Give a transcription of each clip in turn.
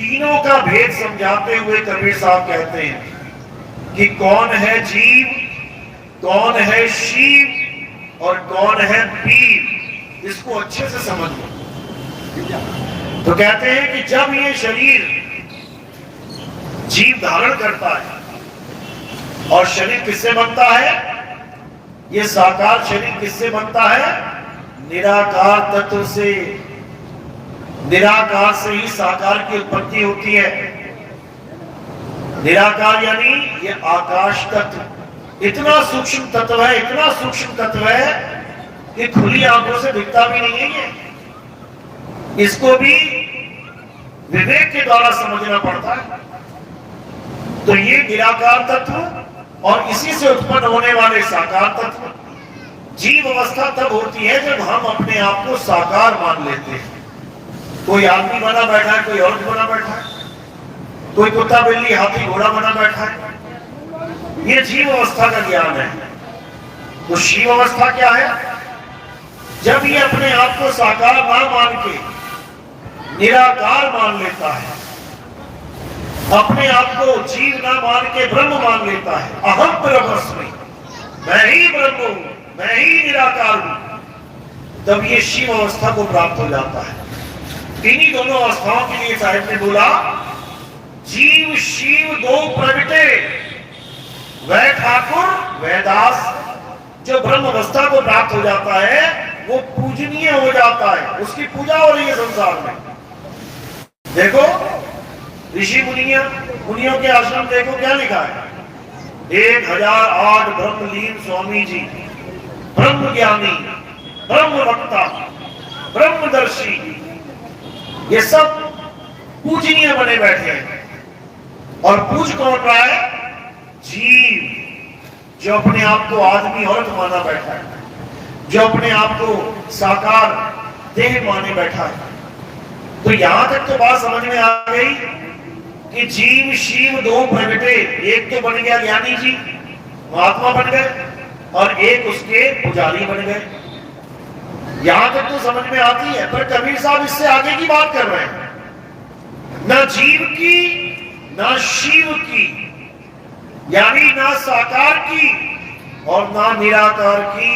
तीनों का भेद समझाते हुए कबीर साहब कहते हैं कि कौन है जीव, कौन है शिव और कौन है पीर। इसको अच्छे से समझ लो। तो कहते हैं कि जब ये शरीर जीव धारण करता है और शरीर किससे बनता है, ये साकार शरीर किससे बनता है, निराकार तत्व से। निराकार से ही साकार की उत्पत्ति होती है। निराकार यानी ये आकाश तत्व इतना सूक्ष्म तत्व है, इतना सूक्ष्म तत्व है कि खुली आंखों से दिखता भी नहीं है ये। इसको भी विवेक के द्वारा समझना पड़ता है। तो ये निराकार तत्व और इसी से उत्पन्न होने वाले साकार तत्व। जीव अवस्था तब होती है जब हम अपने आप को साकार मान लेते हैं। कोई आदमी बना बैठा है, कोई औरत बना बैठा है, कोई कुत्ता बिल्ली हाथी घोड़ा बना बैठा है, ये जीव अवस्था का ज्ञान है। तो शिव अवस्था क्या है, जब ये अपने आप को साकार ना मान के निराकार मान लेता है, अपने आप को जीव ना मान के ब्रह्म मान लेता है। अहम ब्रह्मस्मि, मैं ही ब्रह्म हूं, मैं ही निराकार हूं, तब ये शिव अवस्था को प्राप्त हो जाता है। इन्हीं दोनों अवस्थाओं के लिए साहिब ने बोला, जीव शिव दो प्रगटे, वह ठाकुर वह दास। जो ब्रह्म अवस्था को प्राप्त हो जाता है वो पूजनीय हो जाता है, उसकी पूजा हो रही है संसार में। देखो ऋषि मुनियों के आश्रम देखो क्या लिखा है, 1008 ब्रह्मलीन स्वामी जी, ब्रह्म ज्ञानी, ब्रह्म वक्ता, ब्रह्मदर्शी, ये सब पूजनीय बने बैठे हैं। और पूज कौन रहा है, जीव, जो अपने आप को आदमी औरत माना बैठा है, जो अपने आप को साकार देह माने बैठा है। तो यहां तक तो बात समझ में आ गई कि जीव शिव दो प्रगटे, एक तो बन गया ज्ञानी जी, महात्मा बन गए, और एक उसके पुजारी बन गए। यहां तक तो समझ में आती है। पर कबीर साहब इससे आगे की बात कर रहे हैं, न जीव की न शिव की, यानी ना साकार की और ना निराकार की।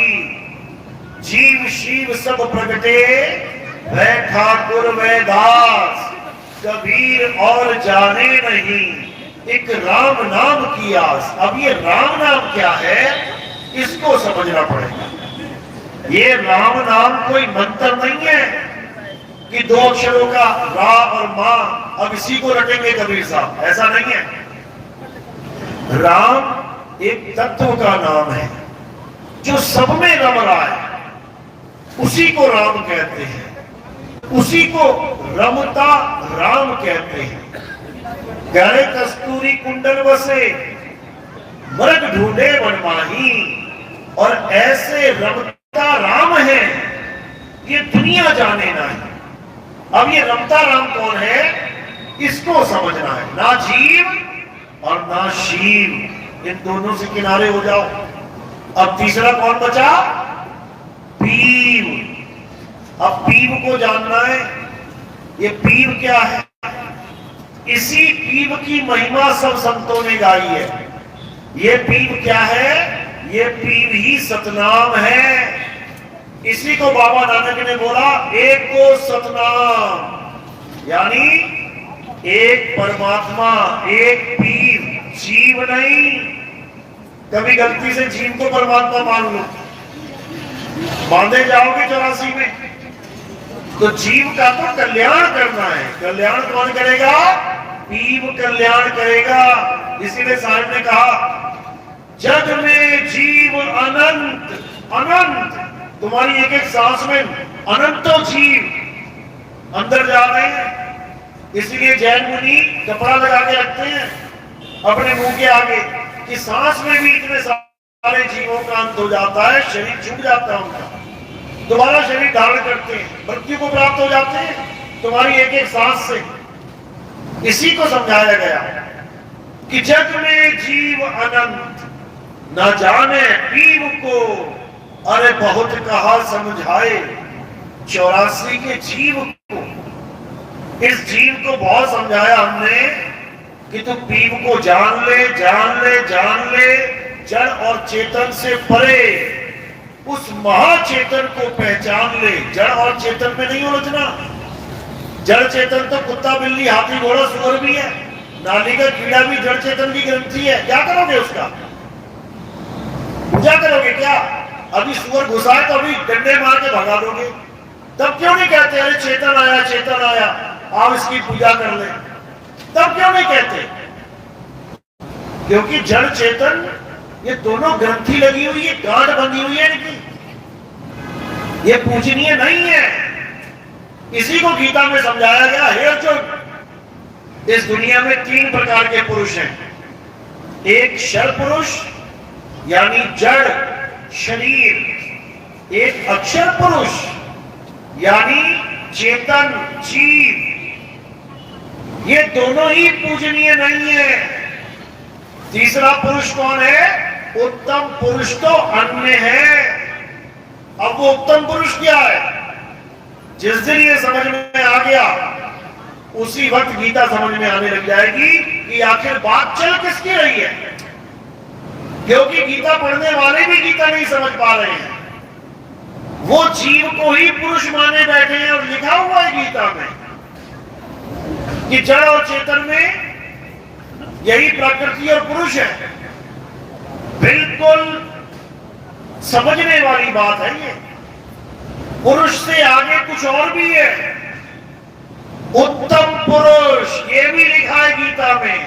जीव शिव सब प्रगटे, वह ठाकुर वह दास, कबीर और जाने नहीं, एक राम नाम की आस। अब ये राम नाम क्या है, इसको समझना पड़ेगा। ये राम नाम कोई मंत्र नहीं है कि दो अक्षरों का रा और मां, अब इसी को रटेंगे कबीर साहब, ऐसा नहीं है। राम एक तत्व का नाम है जो सब में रम रहा है, उसी को राम कहते हैं, उसी को रमता राम कहते हैं। गहरे कस्तूरी कुंडल बसे, मृग ढूंढे बनमाही, और ऐसे रमता राम है ये दुनिया जाने ना है। अब ये रमता राम कौन है, इसको समझना है। ना जीव और ना शिव, इन दोनों से किनारे हो जाओ। अब तीसरा कौन बचा, पीव। अब पीव को जानना है। ये पीव क्या है, इसी पीव की महिमा सब संतों ने गाई है। ये पीव क्या है, ये पीव ही सतनाम है। इसी को बाबा नानक ने बोला, एक को सतनाम, यानी एक परमात्मा, एक पीर, जीव नहीं। कभी गलती से जीव को परमात्मा मान लो, बांधे जाओगे 84 में। तो जीव का तो कल्याण करना है। कल्याण कौन करेगा, पीव कल्याण करेगा। इसीलिए साहब ने कहा, जग में जीव अनंत, अनंत, तुम्हारी एक एक सांस में अनंतों जीव अंदर जा रहे हैं। इसलिए जैन मुनि कपड़ा लगा के रखते हैं अपने मुंह के आगे कि सांस में भी इतने सारे जीवों का अंत हो जाता है, शरीर छूट जाता है उनका, दोबारा शरीर धारण करते हैं, मृत्यु को प्राप्त हो जाते हैं तुम्हारी एक एक सांस से। इसी को समझाया गया कि जग में जीव अनंत, न जाने पीव को, अरे बहुत कहा समझाए 84 के जीव को। इस जीव को बहुत समझाया हमने कि तू पीव को जान ले, जान ले, जान ले, जड़ और चेतन से परे उस महाचेतन को पहचान ले। जड़ और चेतन में नहीं उलझना। जड़ चेतन तो कुत्ता, बिल्ली, हाथी, घोड़ा, सुअर भी है। नाली का कीड़ा भी जड़ चेतन की ग्रंथि है। क्या करोगे उसका? पूजा करोगे क्या? अभी सुअर घुसा है तो अभी डंडे मार के भगा दोगे। तब क्यों नहीं कहते अरे चेतन आया, चेतन आया, आप इसकी पूजा कर ले? तब क्यों नहीं कहते? क्योंकि जड़ चेतन ये दोनों ग्रंथि लगी हुई है, गांठ बंधी हुई है इनकी। ये पूजनीय नहीं है। इसी को गीता में समझाया गया है। अर्जुन, इस दुनिया में 3 प्रकार के पुरुष हैं। एक शर पुरुष यानी जड़ शरीर, एक अक्षर पुरुष यानी चेतन जीव। ये दोनों ही पूजनीय नहीं है। तीसरा पुरुष कौन है? उत्तम पुरुष तो अन्य है। अब वो उत्तम पुरुष क्या है? जिस दिन ये समझ में आ गया उसी वक्त गीता समझ में आने लग जाएगी कि आखिर बात चल किसकी रही है। क्योंकि गीता पढ़ने वाले भी गीता नहीं समझ पा रहे हैं। वो जीव को ही पुरुष माने बैठे हैं और लिखा हुआ है गीता में कि जड़ और चेतन में यही प्रकृति और पुरुष है। बिल्कुल समझने वाली बात है ये। पुरुष से आगे कुछ और भी है। उत्तम पुरुष ये भी लिखा है गीता में।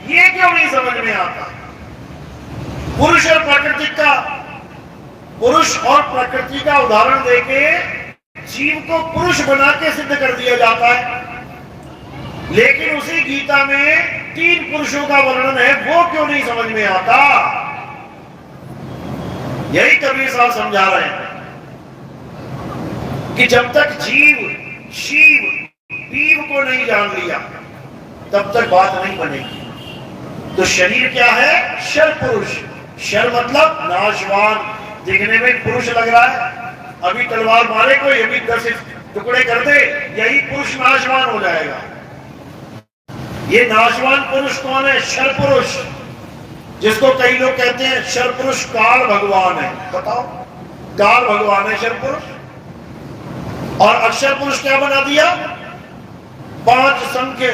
ये क्यों नहीं समझ में आता? पुरुष और प्रकृति का, पुरुष और प्रकृति का उदाहरण देके जीव को पुरुष बना के सिद्ध कर दिया जाता है। लेकिन उसी गीता में 3 पुरुषों का वर्णन है, वो क्यों नहीं समझ में आता? यही कबीर साहब समझा रहे हैं कि जब तक जीव शिव पीव को नहीं जान लिया तब तक बात नहीं बनेगी। तो शरीर क्या है? शर पुरुष। शर मतलब नाशवान। दिखने में पुरुष लग रहा है, अभी तलवार मारे कोई, अभी 10 टुकड़े कर दे, यही पुरुष नाशवान हो जाएगा। ये नाशवान पुरुष कौन है? शर पुरुष, जिसको कई लोग कहते हैं शर पुरुष काल भगवान है। बताओ, काल भगवान है शर पुरुष। और अक्षर पुरुष क्या बना दिया? 5 संख्य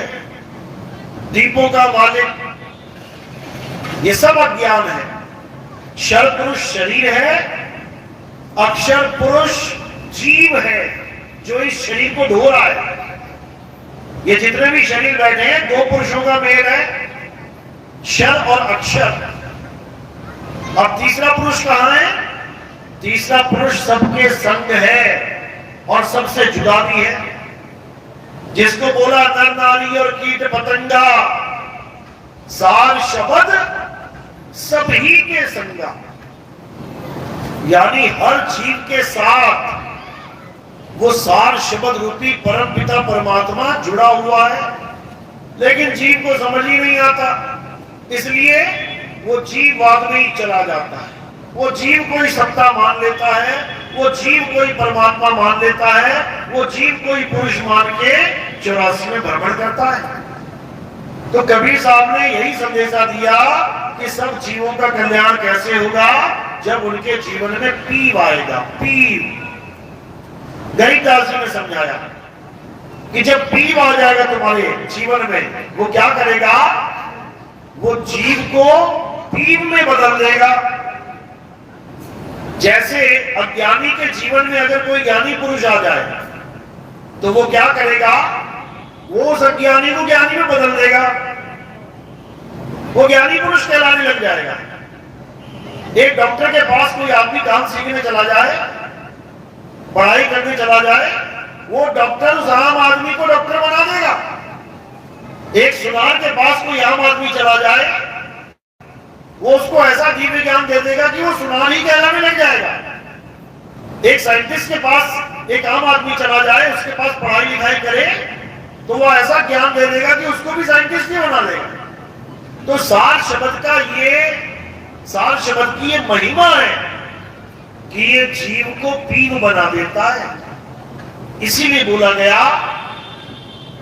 दीपों का मालिक। ये सब अज्ञान है। शर पुरुष शरीर है, अक्षर पुरुष जीव है जो इस शरीर को ढो रहा है। ये जितने भी शरीर बैठे हैं 2 पुरुषों का मेल है, शर और अक्षर। अब तीसरा पुरुष कहां है? तीसरा पुरुष सबके संग है और सबसे जुदा भी है। जिसको बोला नर नारी और कीट पतंगा, सार शब्द सभी के संगा। यानी हर जीव के साथ वो सार शब्द रूपी परम पिता परमात्मा जुड़ा हुआ है। लेकिन जीव को समझ ही नहीं आता, इसलिए वो जीववाद में ही चला जाता है। वो जीव कोई सत्ता मान लेता है, वो जीव कोई परमात्मा मान लेता है, वो जीव कोई पुरुष मान के 84 में भ्रमण करता है। तो कबीर साहब ने यही संदेशा दिया कि सब जीवों का कल्याण कैसे होगा? जब उनके जीवन में पीव आएगा। पीव गरीबदास जी ने समझाया कि जब पीव आ जाएगा तुम्हारे जीवन में, वो क्या करेगा? वो जीव को पीव में बदल देगा। जैसे अज्ञानी के जीवन में अगर कोई ज्ञानी पुरुष आ जाए तो वो क्या करेगा? वो उस अज्ञानी को ज्ञानी में बदल देगा। वो ज्ञानी पुरुष कहलाने लग जाएगा। एक डॉक्टर के पास कोई आदमी काम सीखने चला जाए, पढ़ाई करने चला जाए, वो डॉक्टर उस आम आदमी को डॉक्टर बना देगा। एक सुनार के पास कोई आम आदमी चला जाए, वो उसको ऐसा दिव्य ज्ञान दे देगा कि वो सुनार ही कहलाने लग जाएगा। एक साइंटिस्ट के पास एक आम आदमी चला जाए, उसके पास पढ़ाई लिखाई करे, तो वो ऐसा ज्ञान दे देगा कि उसको भी साइंटिस्ट ही बना देगा। तो सार शब्द का सार शब्द की ये महिमा है कि ये जीव को पीव बना देता है। इसीलिए बोला गया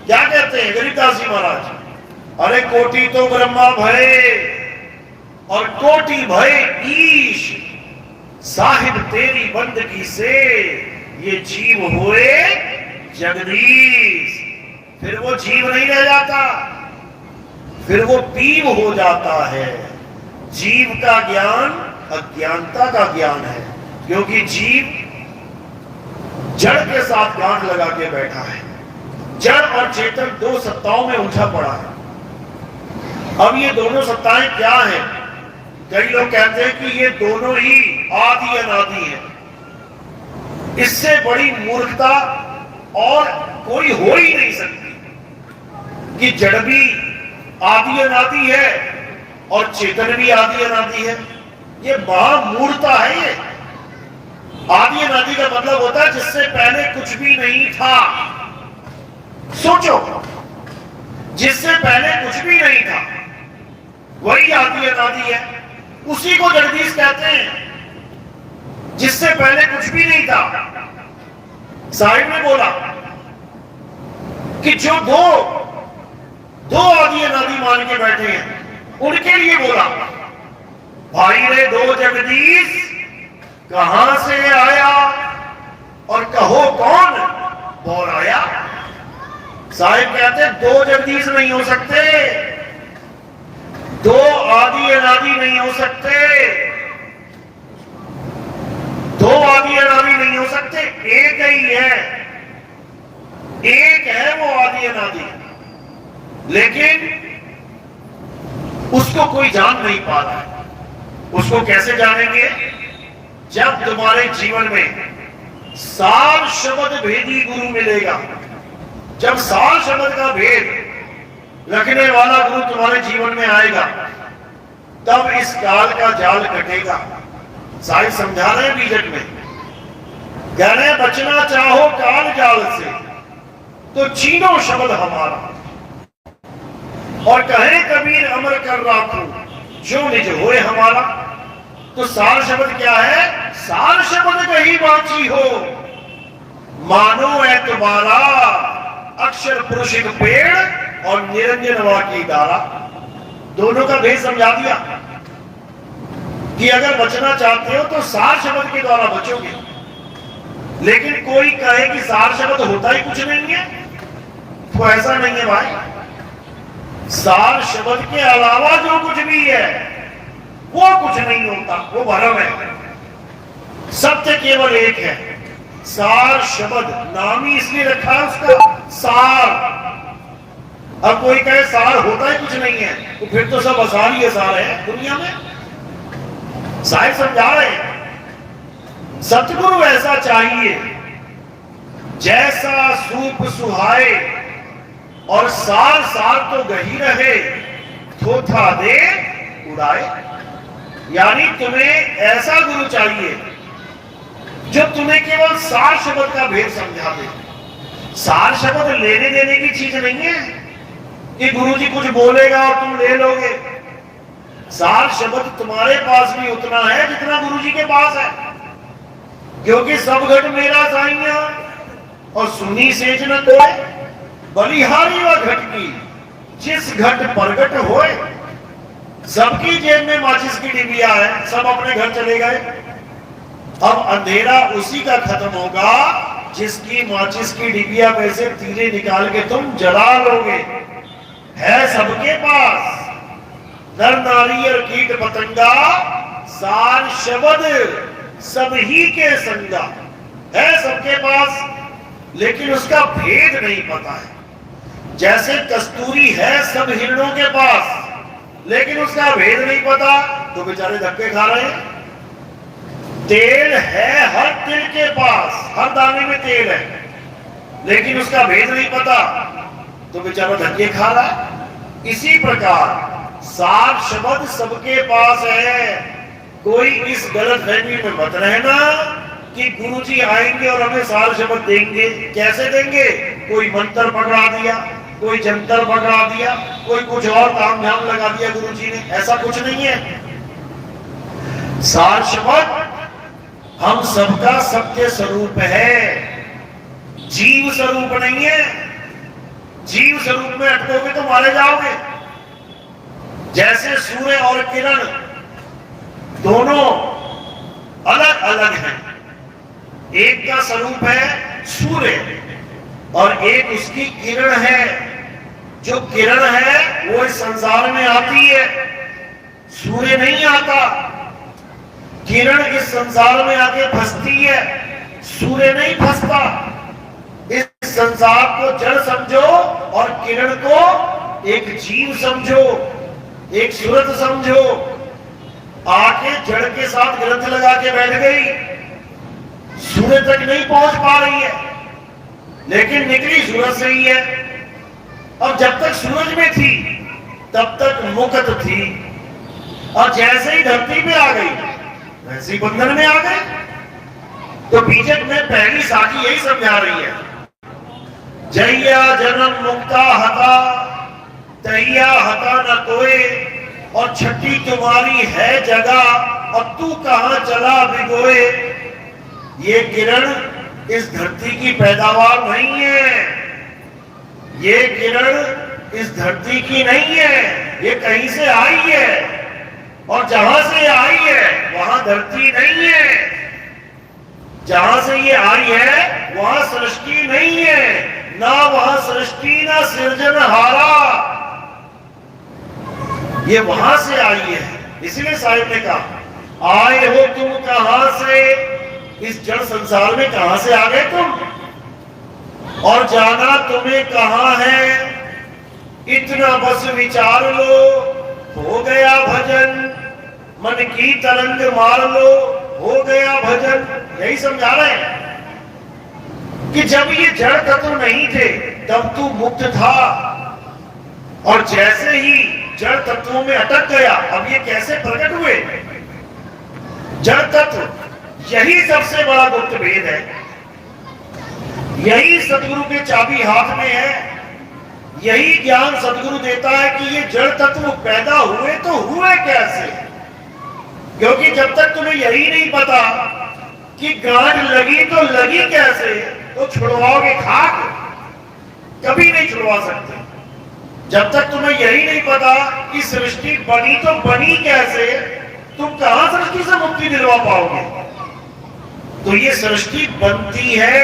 क्या कहते हैं गरीबदास जी महाराज? अरे कोटि तो ब्रह्मा भय और कोटि भय ईश, साहिब तेरी बंदगी से ये जीव हुए जगदीश। फिर वो जीव नहीं रह जाता, फिर वो पीव हो जाता है। जीव का ज्ञान अज्ञानता का ज्ञान है, क्योंकि जीव जड़ के साथ गांठ लगा के बैठा है। जड़ और चेतन दो सत्ताओं में उलझा पड़ा है। अब ये दोनों सत्ताएं क्या हैं? कई लोग कहते हैं कि ये दोनों ही आदि अनादि हैं। इससे बड़ी मूर्खता और कोई हो ही नहीं सकती कि जड़ भी आदि अनादि है और चेतन भी आदि अनादि है। ये महामूर्खता है। ये आदि अनादि का मतलब होता है जिससे पहले कुछ भी नहीं था। सोचो, जिससे पहले कुछ भी नहीं था वही आदि अनादि है। उसी को जगदीश कहते हैं, जिससे पहले कुछ भी नहीं था। साहिब ने बोला कि जो दो आदि अनादि मान के बैठे हैं उनके लिए बोला, भाई रे दो जगदीश कहां से आया और कहो कौन बोल आया। साहिब कहते दो जगदीश नहीं हो सकते, दो आदि अनादि नहीं हो सकते, दो आदि अनादि नहीं हो सकते, एक ही है। एक है वो आदि अनादि, लेकिन उसको कोई जान नहीं पा रहा है। उसको कैसे जानेंगे? जब तुम्हारे जीवन में सार शब्द भेदी गुरु मिलेगा। जब सार शब्द का भेद रखने वाला गुरु तुम्हारे जीवन में आएगा, तब इस काल का जाल कटेगा। साहिब समझा रहे हैं बीजक में, कह रहे हैं बचना चाहो काल जाल से तो छीनो शब्द हमारा, और कहे कबीर अमर कर राखो जो निज होए हमारा। तो सार शब्द क्या है? सार शब्द कहीं बाची हो मानो है तुम्हारा, अक्षर पुरुष एक पेड़ और निरंजन वा की धारा। दोनों का भेद समझा दिया कि अगर बचना चाहते हो तो सार शब्द के द्वारा बचोगे। लेकिन कोई कहे कि सार शब्द होता ही कुछ नहीं है, तो ऐसा नहीं है भाई। सार शब्द के अलावा जो कुछ भी है वो कुछ नहीं होता, वो भ्रम है। सत्य केवल एक है। सार शब्द नाम ही इसलिए रखा है उसका, सार। अब कोई कहे सार होता ही कुछ नहीं है, तो फिर तो सब आसार ही आसार है दुनिया में। साहिब समझा रहे हैं, सतगुरु ऐसा चाहिए जैसा सूप सुहाए और सार सार तो गही रहे, थोथा दे उड़ाए। यानी तुम्हें ऐसा गुरु चाहिए जो तुम्हें केवल सार शब्द का भेद समझा दे। सार शब्द लेने देने की चीज नहीं है कि गुरु जी कुछ बोलेगा और तुम ले लोगे। सार शब्द तुम्हारे पास भी उतना है जितना गुरु जी के पास है, क्योंकि सब घट मेरा साइया और सुनी सेज न कोय, बलिहारी व घट की जिस घट प्रगट होए। सबकी जेब में माचिस की डिबिया है, सब अपने घर चले गए। अब अंधेरा उसी का खत्म होगा जिसकी माचिस की डिबिया में से तीरे निकाल के तुम जला लोगे। है सबके पास नर नारी और कीट पतंगा, सार शब्द सब ही के संगा। है सबके पास, लेकिन उसका भेद नहीं पता है। जैसे कस्तूरी है सब हिरणों के पास, लेकिन उसका भेद नहीं पता, तो बेचारे धक्के खा रहे हैं। तेल है हर तिल के पास, हर दाने में तेल है, लेकिन उसका भेद नहीं पता, तो बेचारा धक्के खा रहा है। इसी प्रकार सार शब्द सबके पास है। कोई इस गलत फहमी में मत रहना कि गुरु जी आएंगे और हमें सार शब्द देंगे। कैसे देंगे? कोई मंत्र पकड़ा दिया, कोई जंतर पकड़ा दिया, कोई कुछ और काम धाम लगा दिया गुरु जी ने। ऐसा कुछ नहीं है। सार शब्द हम सबका सत्य स्वरूप है, जीव स्वरूप नहीं है। जीव स्वरूप में अटकोगे तो मारे जाओगे। जैसे सूर्य और किरण दोनों अलग अलग हैं, एक का स्वरूप है सूर्य और एक उसकी किरण है। जो किरण है वो इस संसार में आती है, सूर्य नहीं आता। किरण इस संसार में आके फंसती है, सूर्य नहीं फंसता। इस संसार को जड़ समझो और किरण को एक जीव समझो, एक सूरत समझो। आके जड़ के साथ ग्रंथ लगा के बैठ गई, सूर्य तक नहीं पहुंच पा रही है, लेकिन निकली सूरज से ही है। अब जब तक सूरज में थी तब तक मुक्त थी, और जैसे ही धरती पे आ गई वैसे ही बंधन में आ गई। तो बीजक में पहली साखी यही समझा रही है, जैया जन्म मुक्ता हता तैया हता न कोई, और छठी तुम्हारी है जगह और तू कहां चला भिगोए। ये किरण इस धरती की पैदावार नहीं है, ये किरण इस धरती की नहीं है, ये कहीं से आई है, और जहां से आई है वहां धरती नहीं है। जहां से ये आई है वहां सृष्टि नहीं है, ना वहां सृष्टि ना सृजनहारा, ये वहां से आई है। इसलिए साहिब ने कहा, आए हो तुम कहां से, इस जड़ संसार में कहां से आ गए तुम, और जाना तुम्हें कहां है। इतना बस विचार लो, हो गया भजन, मन की तरंग मार लो, हो गया भजन। यही समझा रहे हैं कि जब ये जड़ तत्व नहीं थे तब तू मुक्त था, और जैसे ही जड़ तत्वों में अटक गया, अब ये कैसे प्रकट हुए। जड़ तत्व यही सबसे बड़ा गुप्त भेद है, यही सदगुरु के चाबी हाथ में है, यही ज्ञान सदगुरु देता है कि ये जड़ तत्व पैदा हुए तो हुए कैसे। क्योंकि जब तक तुम्हें यही नहीं पता कि गांठ लगी तो लगी कैसे, तो छुड़वाओगे खाक, कभी नहीं छुड़वा सकते। जब तक तुम्हें यही नहीं पता कि सृष्टि बनी तो बनी कैसे, तुम कहां सृष्टि से मुक्ति दिलवा पाओगे। तो ये सृष्टि बनती है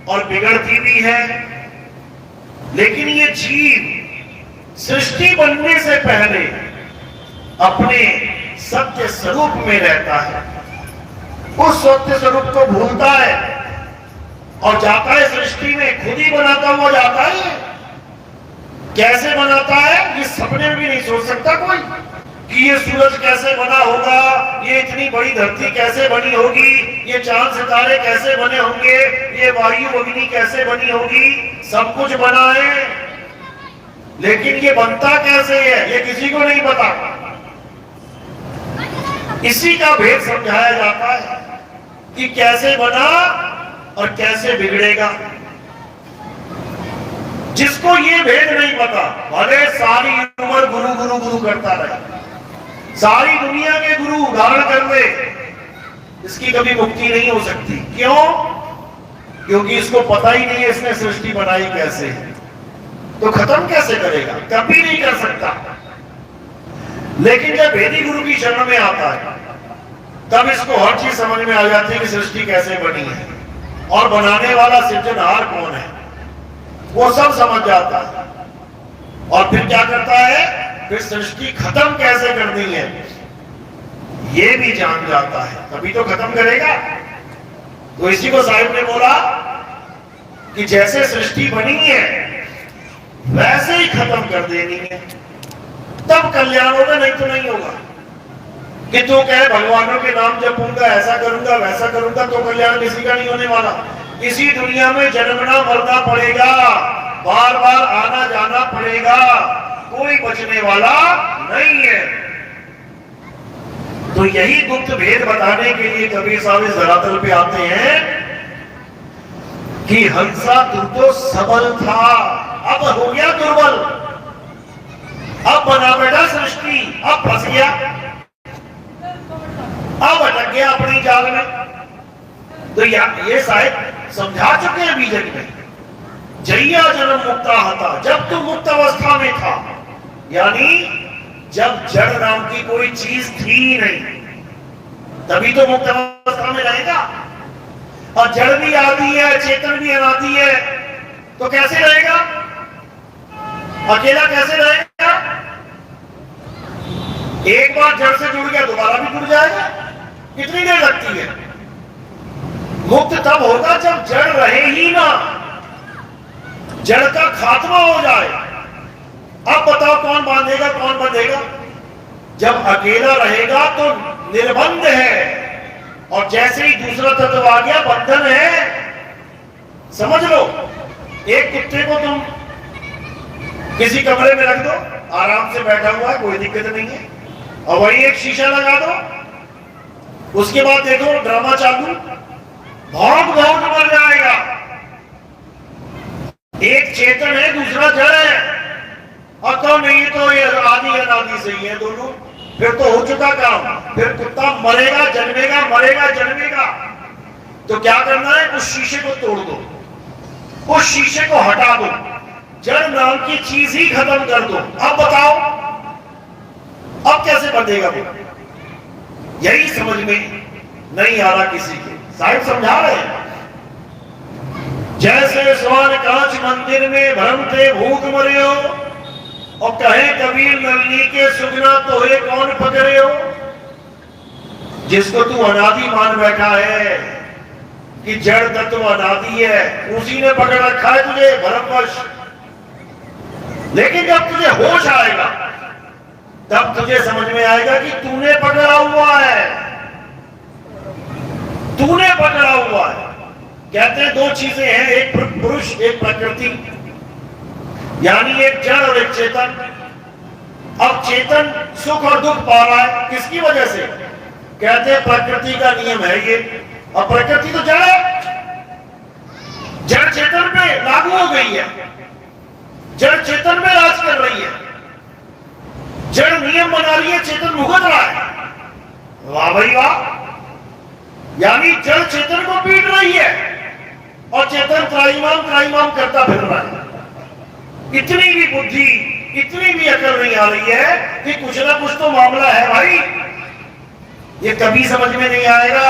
और बिगड़ती भी है, लेकिन ये जीव सृष्टि बनने से पहले अपने सत्य स्वरूप में रहता है, उस सत्य स्वरूप को भूलता है और जाता है सृष्टि में, खुद ही बनाता हुआ जाता है। कैसे बनाता है ये सपने में भी नहीं सोच सकता कोई, कि ये सूरज कैसे बना होगा, ये इतनी बड़ी धरती कैसे बनी होगी, ये चांद सितारे कैसे बने होंगे, ये वायु अग्नि कैसे बनी होगी। सब कुछ बना है, लेकिन ये बनता कैसे है ये किसी को नहीं पता। इसी का भेद समझाया जाता है कि कैसे बना और कैसे बिगड़ेगा। जिसको ये भेद नहीं पता, भले सारी उम्र गुरु गुरु गुरु करता रहे, सारी दुनिया के गुरु उदाहरण कर ले, इसकी कभी मुक्ति नहीं हो सकती। क्यों? क्योंकि इसको पता ही नहीं है इसने सृष्टि बनाई कैसे, तो खत्म कैसे करेगा, कभी नहीं कर सकता। लेकिन जब वेदी गुरु की शरण में आता है तब इसको हर चीज समझ में आ जाती है कि सृष्टि कैसे बनी है और बनाने वाला सृजनहार कौन है, वो सब समझ जाता है। और फिर क्या करता है, फिर सृष्टि खत्म कैसे करनी है ये भी जान जाता है, तभी तो खत्म करेगा। तो इसी को साहिब ने बोला कि जैसे सृष्टि बनी है वैसे ही खत्म कर देनी है, तब कल्याण होगा, नहीं तो नहीं होगा। कि तू कहे भगवानों के नाम जपूंगा, ऐसा करूंगा वैसा करूंगा, तो कल्याण किसी का नहीं होने वाला। इसी दुनिया में जन्मना मरना पड़ेगा, बार बार आना जाना पड़ेगा, कोई बचने वाला नहीं है। तो यही गुप्त भेद बताने के लिए कबीर साहब इस धरातल पे आते हैं कि हंसा तू तो सबल था, अब हो गया दुर्बल, अब बना बैठा सृष्टि, अब फंस गया, अब अटक गया अपनी जाल में। तो ये शायद समझा चुके हैं बीजक में जैया जन्म मुक्ता हता, जब तू मुक्त अवस्था में था, यानी जब जड़ नाम की कोई चीज थी ही नहीं, तभी तो मुक्त अवस्था में रहेगा। और जड़ भी आदि है, चेतन भी अनादि है, तो कैसे रहेगा? अकेला कैसे रहेगा? एक बार जड़ से जुड़ गया दोबारा भी जुड़ जाएगा, कितनी देर लगती है? मुक्त तब होगा जब जड़ रहे ही ना, जड़ का खात्मा हो जाए। अब बताओ कौन बांधेगा, कौन बंधेगा? जब अकेला रहेगा तो निर्बंध है, और जैसे ही दूसरा तत्व आ गया बंधन है। समझ लो, एक कुत्ते को तुम किसी कमरे में रख दो, आराम से बैठा हुआ है, कोई दिक्कत नहीं है, और वही एक शीशा लगा दो, उसके बाद देखो ड्रामा चालू, भौंक भौंक मर जाएगा। एक चेतन है, दूसरा जड़ है, और तो नहीं तो ये आदि अनादि से ही है दोनों, फिर तो हो चुका काम। फिर कुत्ता मरेगा जन्मेगा, मरेगा जन्मेगा। तो क्या करना है? उस शीशे को तोड़ दो, उस शीशे को हटा दो, जड़ नाम की चीज ही खत्म कर दो। अब बताओ, अब कैसे बंधेगा वो? यही समझ में नहीं आ रहा किसी के। साहिब समझा रहे हैं, जैसे स्वर्ण कांच मंदिर में भ्रमते भूख मरे हो, और कहे कबीर नलनी के सुगना तोहे कौन पकड़े हो। जिसको तू अनादि मान बैठा है कि जड़ तत्व अनादि है, उसी ने पकड़ रखा है तुझे भ्रमवश। लेकिन जब तुझे होश आएगा तब तुझे समझ में आएगा कि तूने पकड़ा हुआ है, तूने पकड़ा हुआ है। कहते हैं दो चीजें हैं, एक पुरुष एक प्रकृति, यानी एक जड़ और एक चेतन। अब चेतन सुख और दुख पा रहा है, किसकी वजह से? कहते हैं प्रकृति का नियम है ये। और प्रकृति तो जड़ है, जड़ चेतन पे लागू हो गई है, जड़ चेतन में राज कर रही है, जड़ नियम बना रही है, चेतन भुगत रहा है। वाह भाई वाह! यानी जड़ चेतन को पीट रही है और चेतन त्राईमाम करता फिर रहा है। इतनी भी बुद्धि, इतनी भी अकल नहीं आ रही है कि कुछ ना कुछ तो मामला है भाई। ये कभी समझ में नहीं आएगा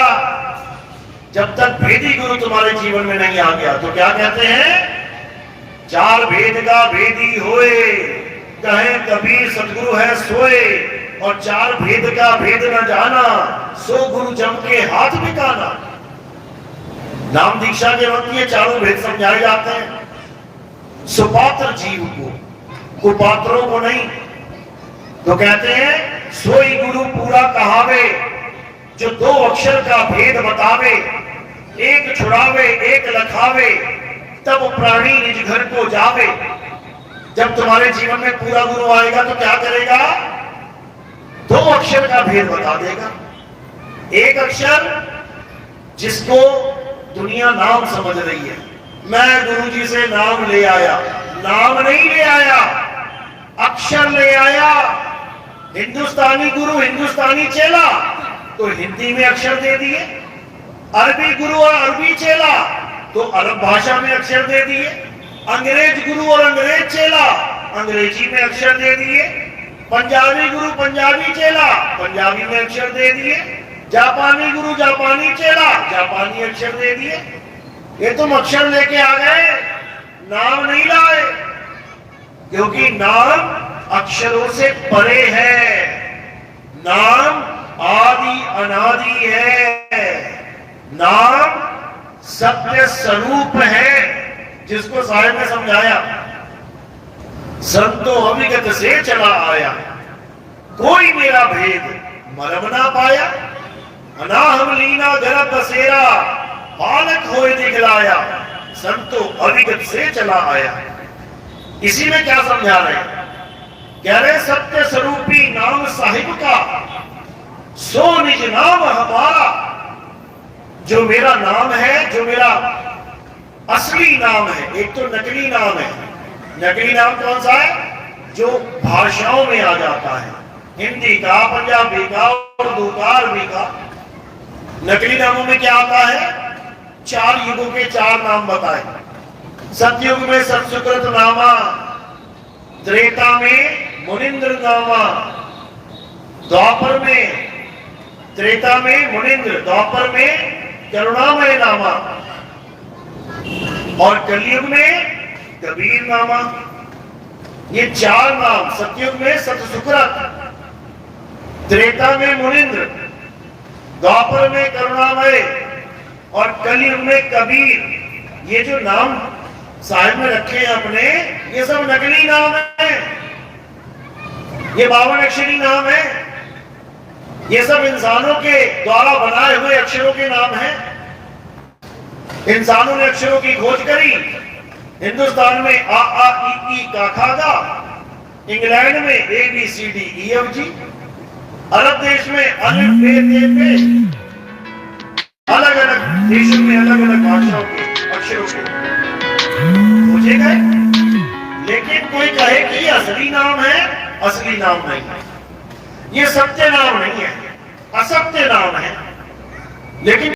जब तक भेदी गुरु तुम्हारे जीवन में नहीं आ गया। तो क्या कहते हैं? चार भेद का भेदी होए, कहे कबीर सतगुरु है सोए, और चार भेद का भेद न जाना, सो गुरु जम के हाथ बिकाना। नाम दीक्षा के वक्त ये चारों भेद समझाए जाते हैं, सुपात्र जीव को, कुपात्रों को नहीं। तो कहते हैं सोई गुरु पूरा कहावे, जो दो अक्षर का भेद बतावे, एक छुड़ावे एक लखावे, तब प्राणी निज घर को जावे। जब तुम्हारे जीवन में पूरा गुरु आएगा तो क्या करेगा? दो अक्षर का भेद बता देगा। एक अक्षर जिसको दुनिया नाम समझ रही है, मैं गुरुजी से नाम ले आया, नाम नहीं ले आया, अक्षर ले आया। हिंदुस्तानी गुरु हिंदुस्तानी चेला तो हिंदी में अक्षर दे दिए, अरबी गुरु और अरबी चेला तो अरब भाषा में अक्षर दे दिए, अंग्रेज गुरु और अंग्रेज चेला अंग्रेजी में अक्षर दे दिए, पंजाबी गुरु पंजाबी चेला पंजाबी में अक्षर दे दिए, जापानी गुरु जापानी चेला जापानी अक्षर दे दिए। ये तुम अक्षर लेके आ गए, नाम नहीं लाए, क्योंकि नाम अक्षरों से परे है। नाम आदि अनादि है, नाम सत्य स्वरूप है, जिसको साहिब ने समझाया, संतो अविगत से चला आया, कोई मेरा भेद मरम ना पाया, अनाहम लीना गर्भ बसेरा, बालक होए दिखलाया, संतो अविगत से चला आया। इसी में क्या समझा रहे? कह रहे सत्य स्वरूपी नाम साहिब का, सो निज नाम हमारा। जो मेरा नाम है, जो मेरा असली नाम है, एक तो नकली नाम है। नकली नाम कौन सा है? जो भाषाओं में आ जाता है, हिंदी का, पंजाबी का, उर्दू का, अरबी का। नकली नामों में क्या आता है? चार युगों के चार नाम बताए, सतयुग में सत्सुकृत नामा, त्रेता में मुनिंद्र नामा, द्वापर में, त्रेता में मुनिंद्र, द्वापर में करुणामय नामा और कलयुग में कबीर नामा। ये 4 नाम, सतयुग में सतसुकृत, त्रेता में मुनिंद्र, द्वापर में करुणामय और कलयुग में कबीर, ये जो नाम साहिब में रखे हैं अपने, ये सब नकली नाम है। ये 52 अक्षरी नाम है। ये सब इंसानों के द्वारा बनाए हुए अक्षरों के नाम हैं। इंसानों ने अक्षरों की खोज करी। हिंदुस्तान में आ ई का खा गा, इंग्लैंड में ABCDEFG, अरब देश में अलिफ बे ते पे, अलग अलग देशों में अलग अलग भाषाओं के अक्षरों के खोजे गए। लेकिन कोई कहे कि ये असली नाम है, असली नाम नहीं है, ये सत्य नाम नहीं है, असत्य नाम है। लेकिन